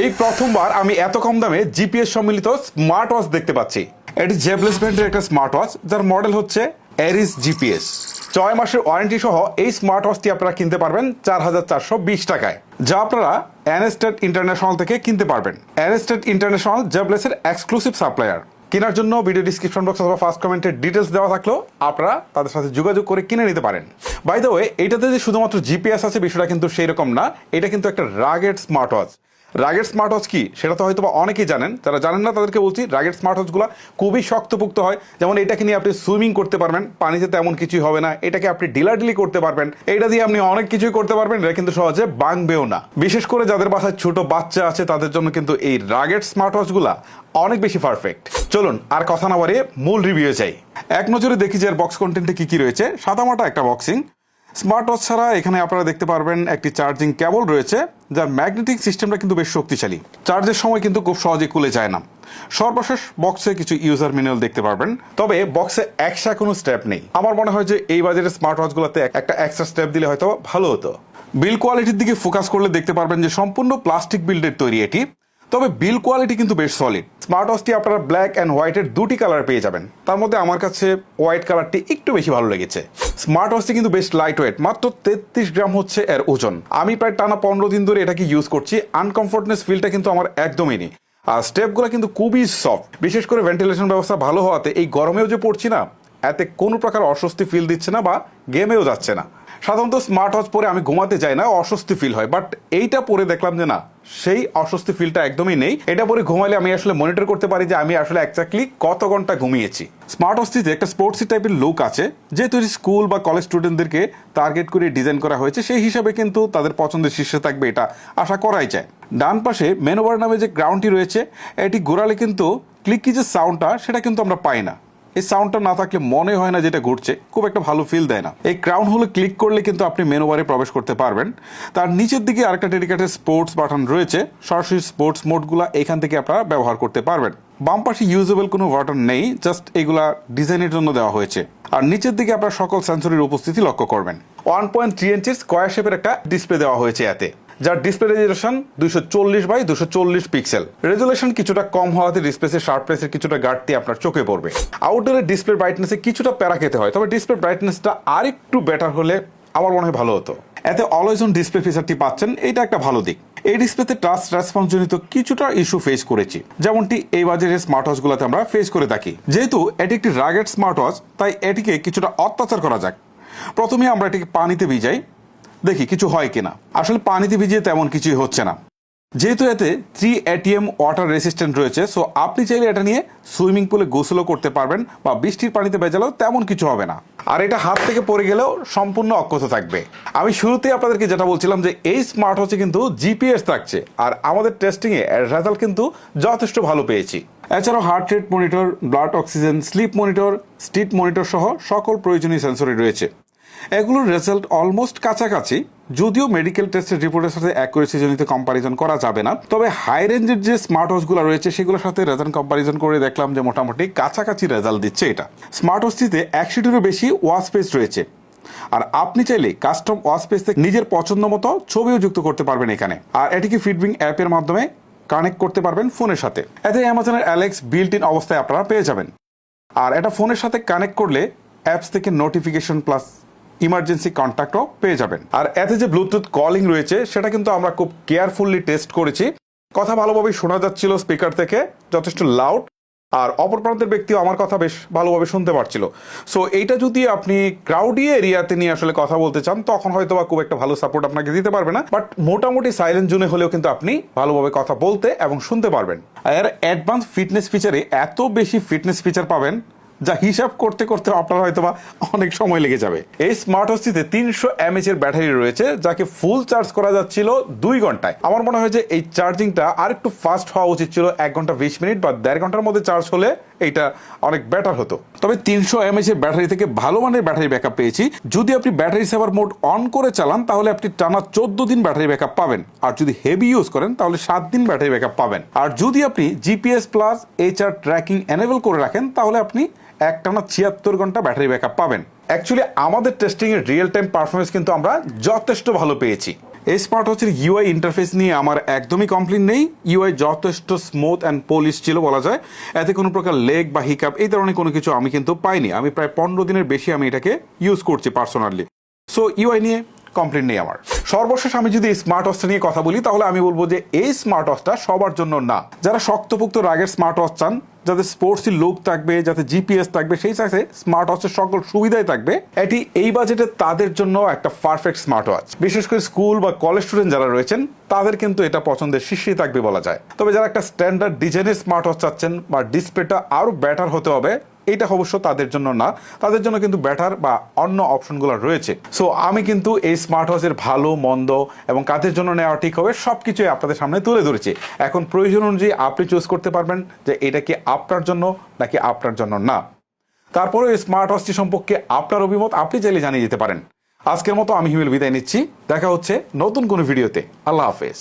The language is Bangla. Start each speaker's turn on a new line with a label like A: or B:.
A: এই প্রথমবার আমি এত কম দামে জিপিএস সম্মিলিত স্মার্ট ওয়াচ দেখতে পাচ্ছি। এটি জেবলেস ব্র্যান্ডের একটা স্মার্ট ওয়াচ, যার মডেল হচ্ছে এরিস জিপিএস। 6 মাসের ওয়ারেন্টি সহ এই স্মার্ট ওয়াচটি আপনারা কিনতে পারবেন 4420 টাকায়, যা আপনারা অ্যানেস্টেড ইন্টারন্যাশনাল থেকে কিনতে পারবেন। অ্যানেস্টেড ইন্টারন্যাশনাল জেবলেসের এক্সক্লুসিভ সাপ্লায়ার। কেনার জন্য ভিডিও ডিসক্রিপশন বক্স অথবা ফার্স্ট কমেন্টের ডিটেলস দেওয়া থাকলেও আপনারা তাদের সাথে যোগাযোগ করে কিনে নিতে পারেন। বাই দ্য ওয়ে, এইটাতে যে শুধুমাত্র জিপিএস আছে বিষয়টা কিন্তু সেই রকম না। এটা কিন্তু একটা rugged smart watch. Rugged smart watch কি সেটা তো হয়তো অনেকেই জানেন, যারা জানেন না তাদেরকে বলছি, রাগেড স্মার্ট ওয়াচগুলো খুবই শক্তপোক্ত হয়। যেমন এটাকে নিয়ে আপনি সুইমিং করতে পারবেন, পানিতে তেমন কিছুই হবে না। এটাকে আপনি ডিলাডিলি করতে পারবেন, এটা দিয়ে আপনি অনেক কিছুই করতে পারবেন। এটা কিন্তু সহজে ভাঙবেও না। বিশেষ করে যাদের বাসায় ছোট বাচ্চা আছে তাদের জন্য কিন্তু এই রাগেড স্মার্ট ওয়াচগুলা অনেক বেশি পারফেক্ট। চলুন আর কথা না বাড়িয়ে মূল রিভিউ চাই। এক নজরে দেখি যে এর বক্স কন্টেন্টে কি কি রয়েছে। সাদামাটা একটা বক্সিং। স্মার্ট ওয়াচ ছাড়া এখানে আপনারা দেখতে পারবেন একটি চার্জিং কেবল রয়েছে, যার ম্যাগনেটিক সিস্টেমটা কিন্তু বেশ শক্তিশালী। চার্জের সময় কিন্তু খুব সহজে খুলে যায় না। সর্বশেষ বক্সে কিছু ইউজার ম্যানুয়াল দেখতে পারবেন, তবে বক্সে এক্সট্রা কোনো স্টেপ নেই। আমার মনে হয় যে এই বাজারের স্মার্ট ওয়াচগুলোতে একটা এক্সট্রা স্টেপ দিলে হয়তো ভালো হতো। বিল কোয়ালিটির দিকে ফোকাস করলে দেখতে পারবেন যে সম্পূর্ণ প্লাস্টিক বিল্ডের তৈরি এটি, তবে বিল কোয়ালিটি কিন্তু বেশ সলিড। স্মার্ট ওয়াচটি আপনারা ব্ল্যাক অ্যান্ড হোয়াইটের দুটি কালার পেয়ে যাবেন। তার মধ্যে আমার কাছে হোয়াইট কালারটি একটু বেশি ভালো লেগেছে। স্মার্ট ওয়াচটি কিন্তু বেশ লাইট ওয়েট, মাত্র 33 গ্রাম হচ্ছে এর ওজন। আমি প্রায় টানা 15 দিন ধরে এটাকে ইউজ করছি। আনকমফোর্টনেস ফিলটা কিন্তু আমার একদমই নেই। আর স্টেপগুলো কিন্তু খুবই সফট। বিশেষ করে ভেন্টিলেশন ব্যবস্থা ভালো হওয়াতে এই গরমেও যে পড়ছি না, এতে কোনো প্রকার অস্বস্তি ফিল দিচ্ছে না বা গেমেও যাচ্ছে না। সাধারণত স্মার্ট ওয়াচ পরে আমি ঘুমাতে যাই না, অস্বস্তি ফিল হয়, বাট এইটা পরে দেখলাম যে না, সেই অস্বস্তি ফিলটা একদমই নেই। এটা পরে ঘুমাইলে আমি আসলে মনিটর করতে পারি যে আমি আসলে এক্স্যাক্টলি কত ঘন্টা ঘুমিয়েছি। স্মার্ট ওয়াচটিতে একটা স্পোর্টসি টাইপের লুক আছে, যেহেতু স্কুল বা কলেজ স্টুডেন্টদেরকে টার্গেট করে ডিজাইন করা হয়েছে, সেই হিসাবে কিন্তু তাদের পছন্দের শীর্ষে থাকবে এটা আশা করাই যায়। ডান পাশে মেনুবার নামে যে গ্রাউন্ডটি রয়েছে, এটি ঘোরালে কিন্তু ক্লিকি যে সাউন্ডটা সেটা কিন্তু আমরা পাই না। এই সাউন্ডটা না থাকলে মনে হয় না যেটা ঘুরছে, খুব একটা ভালো ফিল দেয় না। এই ক্রাউন হলে ক্লিক করলে কিন্তু আপনি মেনু বারে প্রবেশ করতে পারবেন। তার নিচের দিকে আরেকটা ডেডিকেটেড স্পোর্টস বাটন রয়েছে। সরাসরি স্পোর্টস মোডগুলো এখান থেকে আপনারা ব্যবহার করতে পারবেন। বাম পাশে ইউজেবল কোনো বাটন নেই, জাস্ট এগুলা ডিজাইনের জন্য দেওয়া হয়েছে। আর নিচের দিকে আপনারা সকল সেন্সরের উপস্থিতি লক্ষ্য করবেন। 1.3 ইঞ্চির স্কোয়ার শেপের একটা ডিসপ্লে দেওয়া হয়েছে এতে, যার display resolution 240x240 pixel. Resolution কিছুটা কম হওয়াতে ডিসপ্লেসের শার্পনেসের কিছুটা ঘাটতি আপনার চোখে পড়বে। আউটডোরের ডিসপ্লে ব্রাইটনেসে কিছুটা প্যারা খেতে হয়, তবে ডিসপ্লে ব্রাইটনেসটা আর একটু বেটার হলে আমার মনে হয় ভালো হতো। এতে অলওয়েজ অন ডিসপ্লে ফিচারটি পাচ্ছেন, এটা একটা ভালো দিক। এই ডিসপ্লেতে টাচ রেসপন্স জনিত কিছুটা ইস্যু ফেস করেছি, যেমনটি এই বাজারের স্মার্ট ওয়াচগুলোতে আমরা ফেস করে থাকি। যেহেতু এটি একটি রাগেড স্মার্ট ওয়াচ, তাই এটিকে কিছুটা অত্যাচার করা যাক। প্রথমে আমরা এটিকে পানিতে ভিজাই, দেখি কিছু হয় কিনা। আসলে পানিতে ভিজিয়ে তেমন কিছুই হচ্ছে না। যেহেতু এতে 3 ATM ওয়াটার রেসিস্ট্যান্ট রয়েছে, সো আপনি চাইলে এটা নিয়ে সুইমিং পুলে গোসলও করতে পারবেন বা বৃষ্টির পানিতে ভেজালেও তেমন কিছু হবে না। আর এটা হাত থেকে পড়ে গেলেও সম্পূর্ণ অক্ষত থাকবে। আমি শুরুতেই আপনাদেরকে যেটা বলছিলাম যে এই স্মার্ট ওয়াচে কিন্তু জিপিএস থাকছে, আর আমাদের টেস্টিংয়ে এর রেজাল্ট কিন্তু যথেষ্ট ভালো পেয়েছি। এছাড়াও heart rate monitor, blood oxygen, sleep monitor, স্টিট মনিটর সহ সকল প্রয়োজনীয় সেন্সরই রয়েছে। এগুলোর রেজাল্ট অলমোস্ট কাছাকাছি, যদিও মেডিকেল টেস্টের রিপোর্টের সাথে অ্যাকুরেসি জনিত কম্পারিজন করা যাবে না। তবে হাই রেঞ্জের যে স্মার্ট ওয়াচগুলো রয়েছে সেগুলোর সাথে রেজাল্ট কম্পারিজন করে দেখলাম যে মোটামুটি কাছাকাছি রেজাল্ট দিচ্ছে এটা। স্মার্ট ওয়াচটিতে 100-টিরও বেশি ওয়াচ স্পেস রয়েছে, আর আপনি চাইলে কাস্টম ওয়াচ স্পেস থেকে নিজের পছন্দ মতো ছবিও যুক্ত করতে পারবেন এখানে। আর এটিকে ফিডবিং অ্যাপের মাধ্যমে কানেক্ট করতে পারবেন ফোনের সাথে। এতে অ্যামাজনের অ্যালেক্স বিল্ট ইন অবস্থায় আপনারা পেয়ে যাবেন। আর এটা ফোনের সাথে কানেক্ট করলে অ্যাপস থেকে নোটিফিকেশন প্লাস ইমার্জেন্সি কন্ট্যাক্টও পেয়ে যাবেন। আর এতে যে ব্লুটুথ কলিং রয়েছে সেটা কিন্তু আমরা খুব কেয়ারফুলি টেস্ট করেছি। কথা ভালোভাবে শোনা যাচ্ছিল স্পিকার থেকে, যথেষ্ট লাউড। আর অপর প্রান্তের ব্যক্তিও আমার কথা বেশ ভালোভাবে শুনতে পারছিল। সো এইটা যদি আপনি ক্রাউডি এরিয়াতে নিয়ে আসলে কথা বলতে চান, তখন হয়তো বা খুব একটা ভালো সাপোর্ট আপনাকে দিতে পারবে না, বাট মোটামুটি সাইলেন্ট জোনে হলেও কিন্তু আপনি ভালোভাবে কথা বলতে এবং শুনতে পারবেন। আর অ্যাডভান্স ফিটনেস ফিচারে এত বেশি ফিটনেস ফিচার পাবেন যা হিসাব করতে করতে আপনার হয়তো বা অনেক সময় লেগে যাবে। এই স্মার্ট ওয়াচটিতে 300 mAh এর ব্যাটারি রয়েছে, যাকে ফুল চার্জ করা যাচ্ছিল 2 ঘন্টায়। আমার মনে হয় যে এই চার্জিংটা আর একটু ফাস্ট হওয়া উচিত ছিল। 1 ঘন্টা 20 মিনিট বা 1.5 ঘন্টার মধ্যে চার্জ হলে এইটা অনেক বেটার হতো। তবে 300 mAh এর ব্যাটারি থেকে ভালো মানের ব্যাটারি ব্যাকআপ পেয়েছি। যদি আপনি ব্যাটারি সেভার মোড অন করে চালান তাহলে আপনি টানা 14 দিন ব্যাটারি ব্যাকআপ পাবেন। আর যদি হেভি ইউজ করেন তাহলে 7 দিন ব্যাটারি ব্যাকআপ পাবেন। আর যদি আপনি GPS plus HR tracking enable করে রাখেন তাহলে আপনি একটানা 76 ঘন্টা ব্যাটারি ব্যাকআপ পাবেন। অ্যাকচুয়ালি আমাদের টেস্টিং এর রিয়েল টাইম পারফরমেন্স কিন্তু আমরা যথেষ্ট ভালো পেয়েছি। এই স্মার্ট ওয়াচের ইউআই ইন্টারফেস নিয়ে আমার একদমই কমপ্লেন নেই। ইউআই যথেষ্ট স্মুথ অ্যান্ড পলিশ ছিল বলা যায়। এতে কোনো প্রকার লেগ বা হিকাপ এই ধরনের কোনো কিছু আমি কিন্তু পাইনি। আমি প্রায় 15 দিনের বেশি আমি এটাকে ইউজ করছি পার্সোনালি। সো ইউআই নিয়ে কমপ্লেন নেই আমার। সর্বশেষ আমি যদি এই স্মার্ট ওয়াচটা নিয়ে কথা বলি তাহলে আমি বলবো যে এই স্মার্ট ওয়াচটা সবার জন্য না। যারা শক্তপোক্ত রাগের স্মার্ট ওয়াচ চান, যাতে স্পোর্টসি লুক থাকবে, যাতে জিপিএস থাকবে, সেই সাথে স্মার্ট ওয়াচের সকল সুবিধাই থাকবে, এটি এই বাজেটে তাদের জন্য একটা পারফেক্ট স্মার্ট ওয়াচ। বিশেষ করে স্কুল বা কলেজ স্টুডেন্ট যারা রয়েছেন তাদের কিন্তু এটা পছন্দের শীর্ষেই থাকবে বলা যায়। তবে যারা একটা স্ট্যান্ডার্ড ডিজাইনের স্মার্ট ওয়াচ চাচ্ছেন বা ডিসপ্লেটা আরো বেটার হতে হবে, এটা অবশ্য তাদের জন্য না। তাদের জন্য কিন্তু বেটার বা অন্য অপশনগুলো রয়েছে। সো আমি কিন্তু এই স্মার্ট ওয়াচের ভালো মন্দ এবং কাদের জন্য নেওয়া ঠিক হবে সবকিছুই আপনাদের সামনে তুলে ধরেছি। এখন প্রয়োজন অনুযায়ী আপনি চুজ করতে পারবেন যে এটা কি আপনার জন্য নাকি আপনার জন্য না। তারপরে এই স্মার্ট ওয়াচটি সম্পর্কে আপনার অভিমত আপনি চাইলে জানিয়ে দিতে পারেন। আজকের মতো আমি হিমেল বিদায় নিচ্ছি। দেখা হচ্ছে নতুন কোনো ভিডিওতে। আল্লাহ হাফেজ।